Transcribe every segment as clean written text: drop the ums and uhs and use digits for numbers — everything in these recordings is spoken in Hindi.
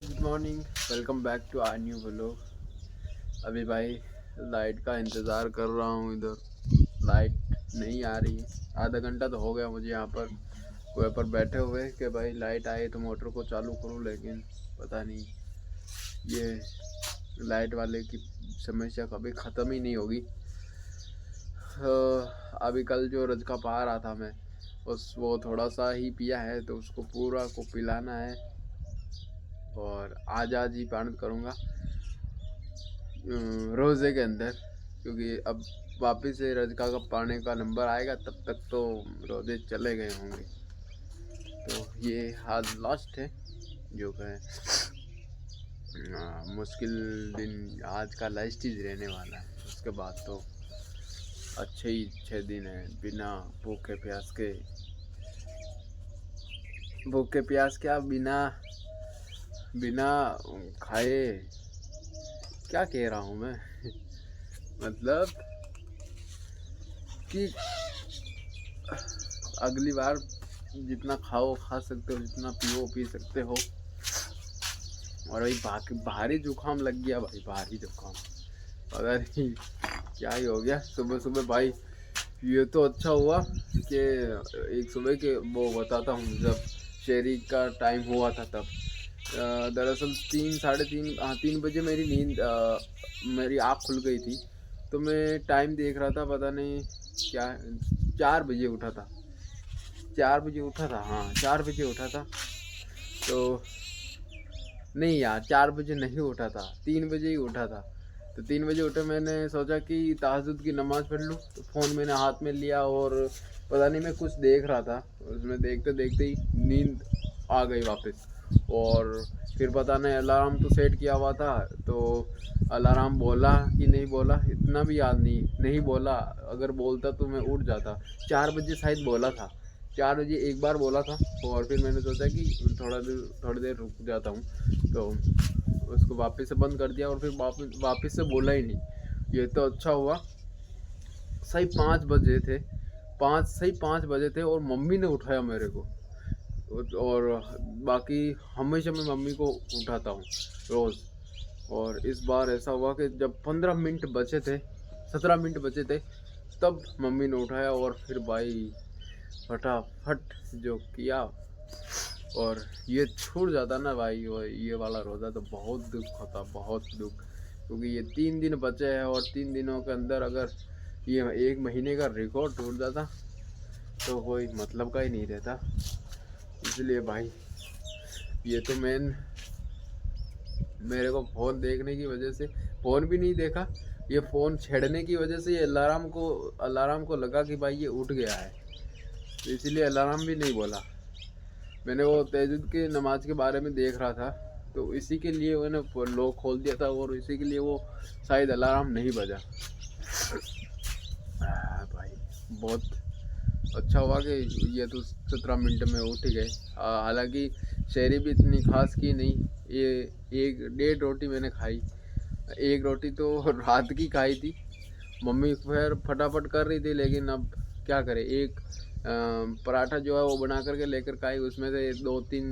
Good morning, welcome back to our new vlog. अभी भाई लाइट का इंतज़ार कर रहा हूँ। इधर लाइट नहीं आ रही। आधा घंटा तो हो गया मुझे यहाँ पर कुएं पर बैठे हुए कि भाई लाइट आए तो मोटर को चालू करूँ, लेकिन पता नहीं ये लाइट वाले की समस्या कभी ख़त्म ही नहीं होगी। अभी कल जो रजका पा रहा था मैं, वो थोड़ा सा ही पिया है तो उसको पूरा को पिलाना है और आज ही पान करूँगा रोज़े के अंदर, क्योंकि अब वापस से रजका का पाने का नंबर आएगा तब तक तो रोज़े चले गए होंगे। तो ये आज लास्ट है जो है मुश्किल दिन आज का लास्ट ही रहने वाला है। उसके बाद तो अच्छे ही 6 दिन है बिना भूखे प्यास क्या बिना बिना खाए, क्या कह रहा हूँ मैं मतलब कि अगली बार जितना खाओ खा सकते हो, जितना पियो पी सकते हो। और भाई भारी जुकाम लग गया भाई, भारी जुकाम पता नहीं क्या ही हो गया सुबह सुबह भाई। ये तो अच्छा हुआ कि एक सुबह के वो बताता हूँ, जब शेरी का टाइम हुआ था तब दरअसल 3 साढ़े 3 बजे मेरी आँख खुल गई थी। तो मैं टाइम देख रहा था, पता नहीं क्या 4 बजे उठा था। 4 बजे उठा था, हाँ 4 बजे उठा था। तो नहीं यार, 4 बजे नहीं उठा था, 3 बजे ही उठा था। तो 3 बजे उठे, मैंने सोचा कि तहज्जुद की नमाज़ पढ़ लूँ। तो फ़ोन मैंने हाथ में लिया और पता नहीं मैं कुछ देख रहा था, उसमें देखते देखते ही नींद आ गई वापस। और फिर पता नहीं अलार्म तो सेट किया हुआ था, तो अलार्म बोला कि नहीं बोला इतना भी याद नहीं बोला। अगर बोलता तो मैं उठ जाता। 4 बजे शायद बोला था, 4 बजे एक बार बोला था। और फिर मैंने सोचा कि थोड़ी देर रुक जाता हूँ, तो उसको वापस से बंद कर दिया और फिर वापस से बोला ही नहीं। ये तो अच्छा हुआ, सही 5 बजे थे, 5 थे और मम्मी ने उठाया मेरे को। और बाकी हमेशा मैं मम्मी को उठाता हूँ रोज़। और इस बार ऐसा हुआ कि जब 15 मिनट बचे थे, 17 मिनट बचे थे, तब मम्मी ने उठाया और फिर भाई फटाफट जो किया। और ये छूट जाता ना भाई, ये वाला रोज़ा तो बहुत दुख होता, बहुत दुख। क्योंकि ये 3 दिन बचे हैं और 3 दिनों के अंदर अगर ये 1 महीने का रिकॉर्ड टूट जाता तो कोई मतलब का ही नहीं रहता। इसलिए भाई ये तो मेरे को फ़ोन देखने की वजह से, फ़ोन भी नहीं देखा, ये फ़ोन छेड़ने की वजह से ये अलार्म को लगा कि भाई ये उठ गया है, तो इसीलिए अलार्म भी नहीं बोला। मैंने वो तहज्जुद की नमाज के बारे में देख रहा था, तो इसी के लिए मैंने लॉक खोल दिया था और इसी के लिए वो शायद अलार्म नहीं बजा। भाई बहुत अच्छा हुआ कि ये तो 17 मिनट में उठ गए। हालांकि शहरी भी इतनी खास की नहीं, ये एक डेढ़ रोटी मैंने खाई। एक रोटी तो रात की खाई थी, मम्मी फिर फटाफट कर रही थी, लेकिन अब क्या करें। एक पराठा जो है वो बना करके लेकर खाई, उसमें से 2-3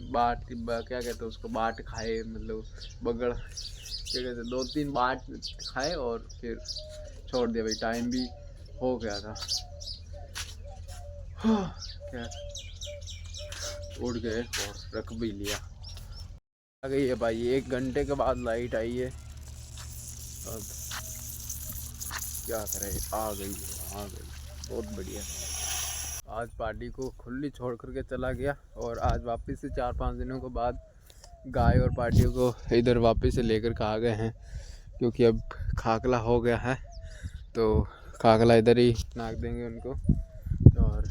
क्या कहते हैं उसको, बाट खाए, मतलब बगड़ क्या कहते हैं, 2-3 बाट खाए और फिर छोड़ दिया भाई, टाइम भी हो गया था। क्या उठ गए और रख भी लिया। आ गई है भाई, 1 घंटे के बाद लाइट आई है। अब क्या करें, आ गई है, आ गई, बहुत बढ़िया। आज पार्टी को खुली छोड़ करके चला गया और आज वापस से 4-5 दिनों के बाद गाय और पार्टियों को इधर वापस से लेकर के आ गए हैं, क्योंकि अब खाकला हो गया है, तो खाकला इधर ही नाक देंगे उनको। और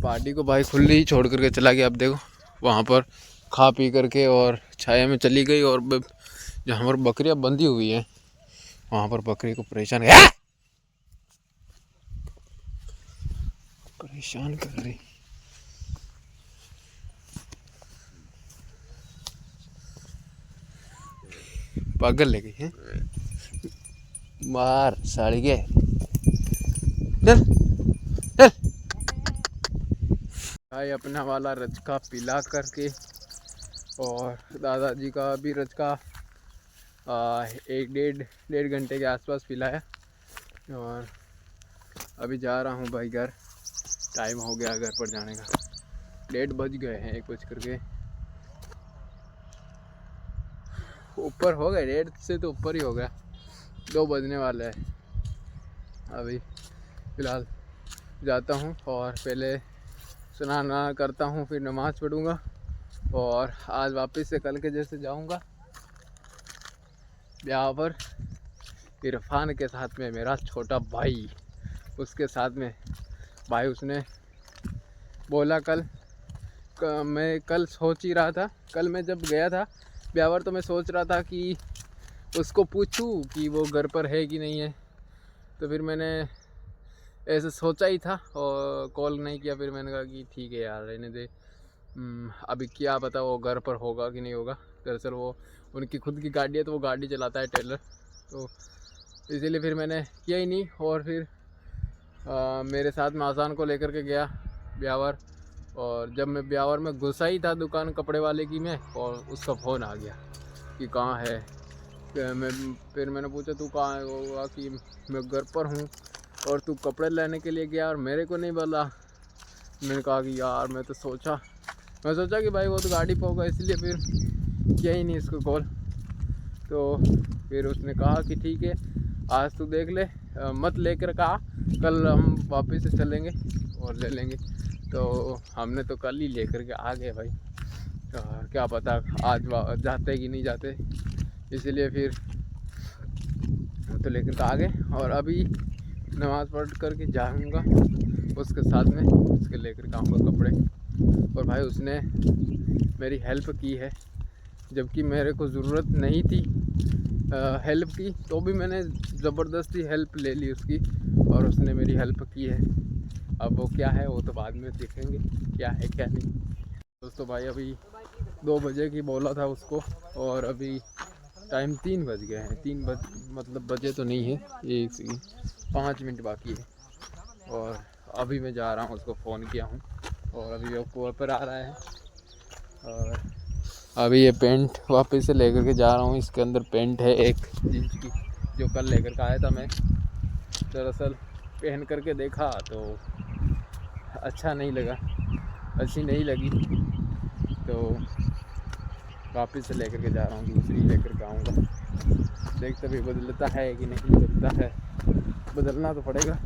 पार्टी को भाई खुली ही छोड़ करके चला गया। अब देखो वहाँ पर खा पी करके और छाया में चली गई, और जहाँ पर बकरियाँ बंधी हुई हैं वहाँ पर बकरी को परेशान कर रही। पागल ले गई है, मार साड़ी के, चल चल। भाई अपना वाला रजका पिला करके और दादाजी का भी रज का 1 घंटे के आसपास पिलाया। और अभी जा रहा हूँ भाई घर, टाइम हो गया घर पर जाने का, 1:30 बज गए हैं, 1 बज करके ऊपर हो गए, 1:30 से तो ऊपर ही हो गया, 2 बजने वाले हैं। अभी फ़िलहाल जाता हूँ और पहले स्नान करता हूँ, फिर नमाज़ पढ़ूँगा और आज वापस से कल के जैसे जाऊँगा ब्याह पर। इरफान के साथ में मेरा छोटा भाई, उसके साथ में भाई, उसने बोला मैं कल सोच ही रहा था, कल मैं जब गया था ब्यावर तो मैं सोच रहा था कि उसको पूछूं कि वो घर पर है कि नहीं है। तो फिर मैंने ऐसे सोचा ही था और कॉल नहीं किया। फिर मैंने कहा कि ठीक है यार, रहने दे, अभी क्या पता वो घर पर होगा कि नहीं होगा। दरअसल वो उनकी खुद की गाड़ी है तो वो गाड़ी चलाता है टेलर, तो इसीलिए फिर मैंने किया ही नहीं। और फिर मेरे साथ में आसान को लेकर के गया ब्यावर, और जब मैं ब्यावर में घुसा ही था दुकान कपड़े वाले की में, और उसका फ़ोन आ गया कि कहाँ है। फिर मैंने पूछा तू कहाँ है, वो हुआ कि मैं घर पर हूँ और तू कपड़े लेने के लिए गया और मेरे को नहीं बोला। मैंने कहा कि यार मैं सोचा कि भाई वो तो गाड़ी पर होगा, इसलिए फिर किया ही नहीं इसको कॉल। तो फिर उसने कहा कि ठीक है आज तू देख ले, मत लेकर कहा, कल हम वापस से चलेंगे और ले लेंगे। तो हमने तो कल ही लेकर के आ गए भाई, क्या पता आज जाते कि नहीं जाते, इसलिए फिर तो लेकर के आ गए। और अभी नमाज़ पढ़ कर के जाऊँगा उसके साथ में, उसके लेकर के आऊँगा कपड़े। और भाई उसने मेरी हेल्प की है, जबकि मेरे को ज़रूरत नहीं थी हेल्प की, तो भी मैंने ज़बरदस्ती हेल्प ले ली उसकी, और उसने मेरी हेल्प की है। अब वो क्या है वो तो बाद में देखेंगे क्या है क्या नहीं। दोस्तों भाई अभी 2 बजे की बोला था उसको, और अभी टाइम 3 बज गए हैं। 3 मतलब बजे तो नहीं है, 5 मिनट बाकी है। और अभी मैं जा रहा हूँ, उसको फ़ोन किया हूँ और अभी वो कॉल पर आ रहा है। और अभी ये पेंट वापस से लेकर के जा रहा हूँ। इसके अंदर पेंट है 1 इंच की, जो कल लेकर के आया था मैं। दरअसल पहन करके देखा तो अच्छा नहीं लगा, अच्छी नहीं लगी, तो वापस से लेकर के जा रहा हूँ, दूसरी लेकर के आऊँगा। देखते भी बदलता है कि नहीं बदलता है, बदलना तो पड़ेगा,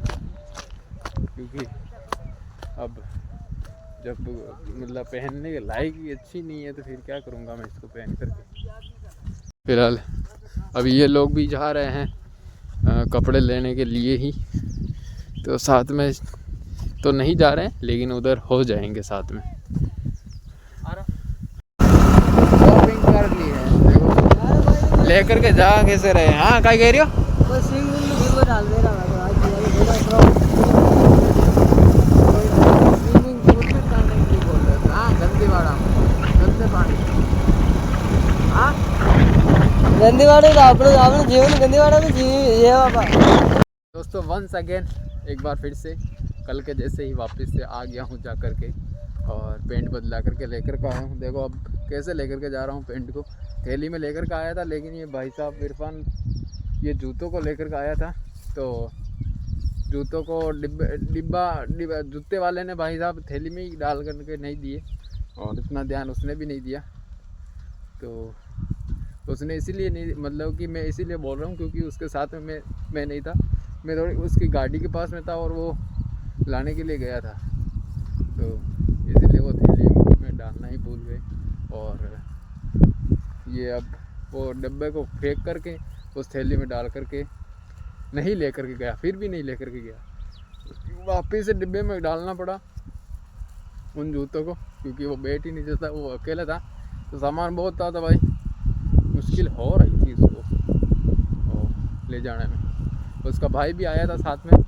क्योंकि अब जब मतलब पहनने के लायक ही अच्छी नहीं है तो फिर क्या करूँगा मैं इसको पहन करके। फिलहाल अभी ये लोग भी जा रहे हैं कपड़े लेने के लिए ही, तो साथ में तो नहीं जा रहे हैं लेकिन उधर हो जाएंगे साथ में। शॉपिंग कर ली है, देखो लेकर के जा कैसे रहे। हाँ क्या कह रही हो? दोस्तों वंस अगेन एक बार फिर से कल के जैसे ही वापस से आ गया हूँ जा कर के, और पेंट बदला करके लेकर के आया हूँ। देखो अब कैसे लेकर के जा रहा हूँ पेंट को। थैली में लेकर के आया था, लेकिन ये भाई साहब इरफान ये जूतों को लेकर के आया था, तो जूतों को डिब्बा जूते वाले ने भाई साहब थैली में ही डाल करके नहीं दिए, और इतना ध्यान उसने भी नहीं दिया। तो उसने इसीलिए नहीं, मतलब कि मैं इसीलिए बोल रहा हूँ क्योंकि उसके साथ में मैं नहीं था, मैं थोड़ी उसकी गाड़ी के पास में था और वो लाने के लिए गया था, तो इसीलिए वो थैली में डालना ही भूल गए। और ये अब वो डब्बे को फेंक करके उस थैली में डाल करके नहीं लेकर के गया, फिर भी नहीं लेकर के गया, वापस से डिब्बे में डालना पड़ा उन जूतों को, क्योंकि वो बैठ ही नहीं सकता, वो अकेला था, तो सामान बहुत था तो भाई मुश्किल हो रही थी उसको ले जाने में। उसका भाई भी आया था साथ में,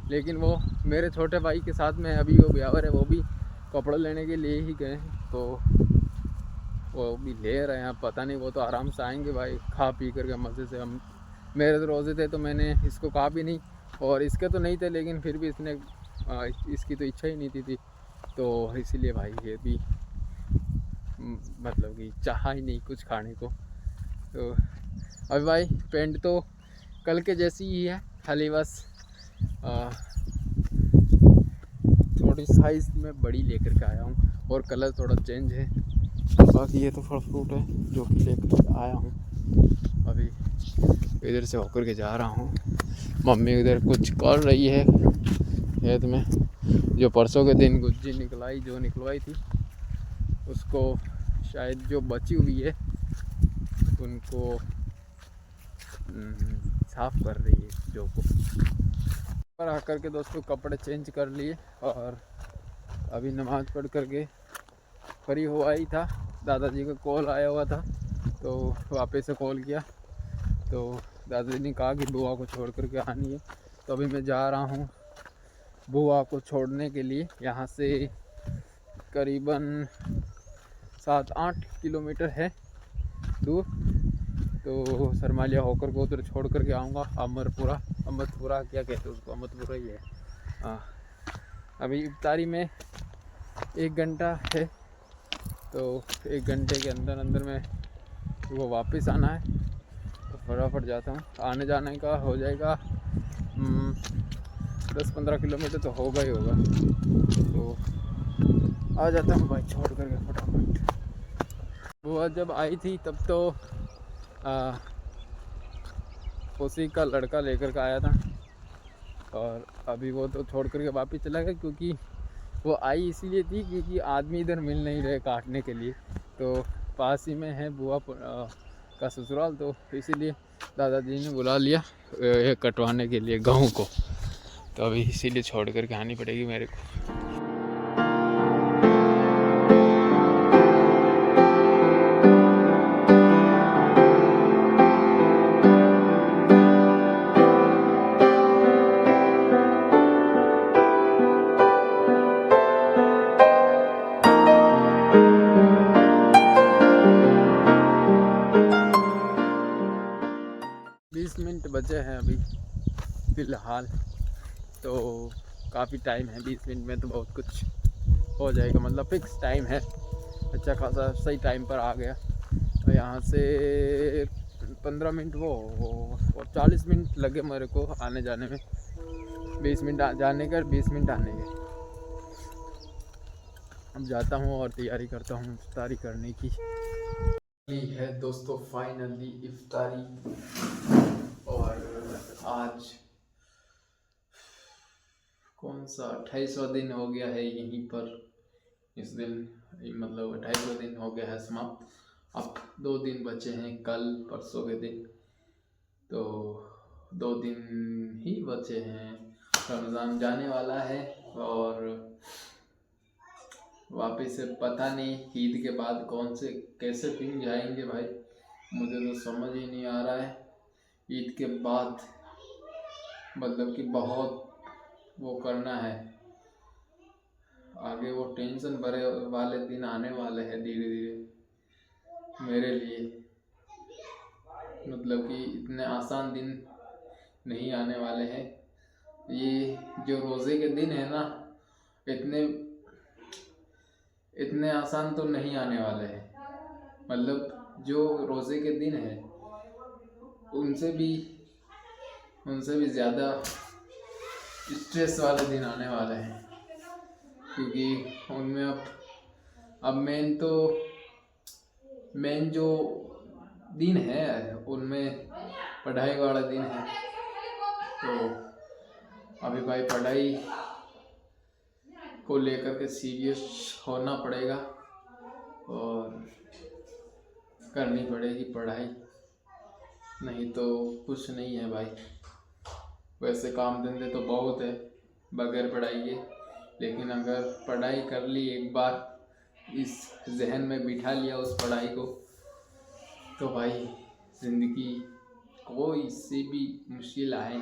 लेकिन वो मेरे छोटे भाई के साथ में अभी वो ब्यावर है, वो भी कपड़े लेने के लिए ही गए, तो वो भी ले रहे हैं। पता नहीं, वो तो आराम से आएंगे भाई, खा पी करके मज़े से। हम मेरे तो रोज़े थे तो मैंने इसको कहा भी नहीं, और इसके तो नहीं थे, लेकिन फिर भी इसने इसकी तो इच्छा ही नहीं थी तो इसीलिए भाई ये भी मतलब कि चाहा ही नहीं कुछ खाने को। तो अभी भाई पेंट तो कल के जैसी ही है, खाली बस थोड़ी साइज़ में बड़ी लेकर के आया हूँ और कलर थोड़ा चेंज है। बाकी ये तो फल फ्रूट है जो कि लेकर आया हूँ। अभी इधर से होकर के जा रहा हूँ। मम्मी उधर कुछ कर रही है खेत में, जो परसों के दिन गुज्जी निकलवाई थी उसको शायद जो बची हुई है उनको साफ कर रही है जो को। पर आकर के दोस्तों कपड़े चेंज कर लिए और अभी नमाज़ पढ़ करके फ्री हुआ ही था। दादाजी का कॉल आया हुआ था तो वापस से कॉल किया तो दादाजी ने कहा कि बुआ को छोड़ करके आनी है। तो अभी मैं जा रहा हूँ बुआ को छोड़ने के लिए। यहाँ से करीबन 7-8 किलोमीटर है दूर। तो सरमालिया होकर को उधर छोड़ करके आऊँगा। अमरपुरा क्या कहते हैं उसको, अमरपुरा ही है। हाँ, अभी इफ्तारी में 1 घंटा है तो 1 घंटे के अंदर में वो वापस आना है। तो फटाफट जाता हूँ। आने जाने का हो जाएगा 10-15 किलोमीटर तो होगा ही होगा। तो आ जाता हूँ भाई छोड़ करके फटाफट। वो जब आई थी तब तो उसी का लड़का लेकर के आया था और अभी वो तो छोड़ करके वापस चला गया, क्योंकि वो आई इसीलिए थी क्योंकि आदमी इधर मिल नहीं रहे काटने के लिए। तो पास ही में है बुआ का ससुराल, तो इसीलिए दादाजी ने बुला लिया ये कटवाने के लिए गाँव को। तो अभी इसीलिए छोड़ करके आनी पड़ेगी मेरे को। 20 मिनट बचे हैं अभी फ़िलहाल, तो काफ़ी टाइम है। 20 मिनट में तो बहुत कुछ हो जाएगा, मतलब फिक्स टाइम है। अच्छा खासा सही टाइम पर आ गया। तो यहाँ से 15 मिनट वो और 40 मिनट लगे मेरे को आने जाने में। 20 मिनट जाने के और 20 मिनट आने के। अब जाता हूँ और तैयारी करता हूँ इफ्तारी करने की। है दोस्तों फाइनली इफ्तारी, और आज कौन सा 28वां दिन हो गया है यहीं पर। इस दिन मतलब 28वां दिन हो गया है समाप्त। अब 2 दिन बचे हैं, कल परसों के दिन, तो 2 दिन ही बचे हैं। रमज़ान जाने वाला है और वापस से पता नहीं ईद के बाद कौन से कैसे दिन जाएंगे भाई, मुझे तो समझ ही नहीं आ रहा है। ईद के बाद मतलब कि बहुत वो करना है आगे, वो टेंशन भरे वाले दिन आने वाले हैं धीरे धीरे मेरे लिए। मतलब कि इतने आसान दिन नहीं आने वाले हैं। ये जो रोज़े के दिन है ना, इतने आसान तो नहीं आने वाले हैं। मतलब जो रोज़े के दिन है उनसे भी ज़्यादा स्ट्रेस वाले दिन आने वाले हैं, क्योंकि उनमें अब मेन जो दिन है उनमें पढ़ाई वाला दिन है। तो अभी भाई पढ़ाई को लेकर के सीरियस होना पड़ेगा और करनी पड़ेगी पढ़ाई, नहीं तो कुछ नहीं है भाई। वैसे काम धंधे तो बहुत है बगैर पढ़ाई के, लेकिन अगर पढ़ाई कर ली एक बार, इस जहन में बिठा लिया उस पढ़ाई को, तो भाई ज़िंदगी कोई सी भी मुश्किल आए,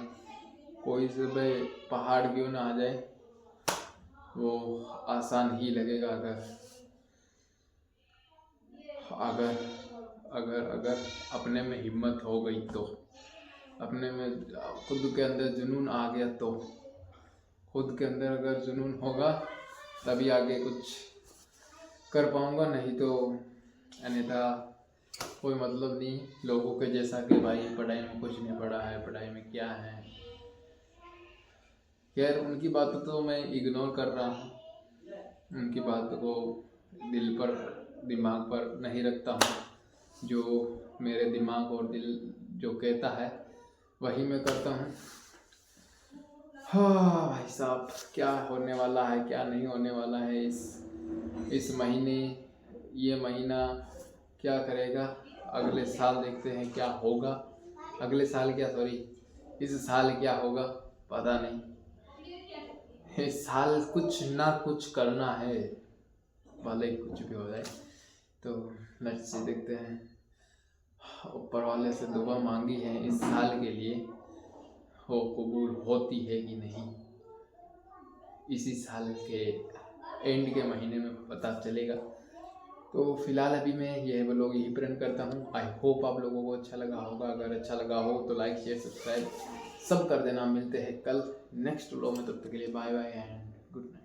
कोई से भी पहाड़ क्यों ना आ जाए, वो आसान ही लगेगा अगर अगर अगर अपने में हिम्मत हो गई तो, अपने में खुद के अंदर जुनून आ गया तो। खुद के अंदर अगर जुनून होगा तभी आगे कुछ कर पाऊँगा, नहीं तो अन्यथा कोई मतलब नहीं लोगों के जैसा कि भाई पढ़ाई में कुछ नहीं पढ़ा है, पढ़ाई में क्या है। खैर उनकी बातों तो मैं इग्नोर कर रहा हूँ, उनकी बातों को दिल पर दिमाग पर नहीं रखता हूँ। जो मेरे दिमाग और दिल जो कहता है वही मैं करता हूँ। हाँ भाई साहब, क्या होने वाला है क्या नहीं होने वाला है इस महीने, ये महीना क्या करेगा, अगले साल देखते हैं क्या होगा। अगले साल क्या, सॉरी इस साल क्या होगा पता नहीं। इस साल कुछ ना कुछ करना है, भले ही कुछ भी हो जाए। तो लेट्स सी, देखते हैं। ऊपर वाले से दुआ मांगी है इस साल के लिए, हो कबूल होती है कि नहीं इसी साल के एंड के महीने में पता चलेगा। तो फिलहाल अभी मैं यह व्लॉग यही प्रेजेंट करता हूँ। आई होप आप लोगों को अच्छा लगा होगा। अगर अच्छा लगा हो तो लाइक शेयर सब्सक्राइब सब कर देना। मिलते हैं कल नेक्स्ट व्लॉग में, तब तक के लिए bye bye and good night.